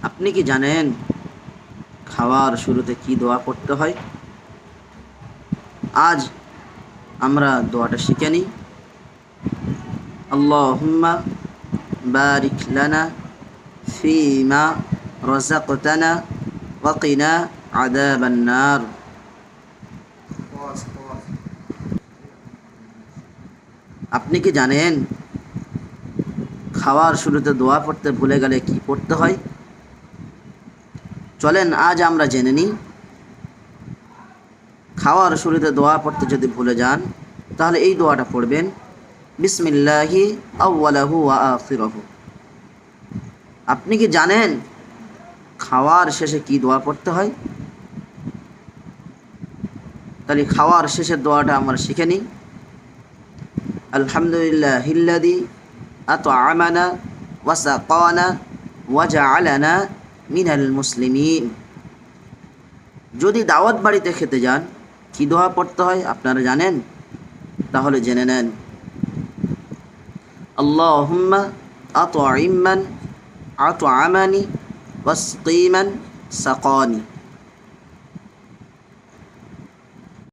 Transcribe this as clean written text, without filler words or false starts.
আপনি কি জানেন খাওয়ার শুরুতে কি দোয়া পড়তে হয়? আজ আমরা দোয়াটা শিখে নিই। আল্লাহুম্মা বারিক লানা ফীমা রাযাকতানা ওয়া কিনা আযাবান নার। আপনি কি জানেন খাওয়ার শুরুতে দোয়া পড়তে ভুলে গেলে কি পড়তে হয়? চলেন আজ আমরা জেনে নিই। খাওয়ার শুরুতে দোয়া পড়তে যদি ভুলে যান তাহলে এই দোয়াটা পড়বেন, বিসমিল্লাহি আউয়ালাহু ওয়া আখিরাহু। আপনি কি জানেন খাওয়ার শেষে কি দোয়া পড়তে হয়? তাহলে খাওয়ার শেষের দোয়াটা আমরা শিখে নিই। আলহামদুলিল্লাহিল্লাযী আত'আমানা ওয়া সাকানা ওয়া জাআলানা মিনাল মুসলিমিন। যদি দাওয়াত বাড়িতে খেতে যান কি দোয়া পড়তে হয় আপনারা জানেন? তাহলে জেনে নেন। আল্লাহুম্মা আত'ইম মান আত'আমানি ওয়াসকি মান সাকানি।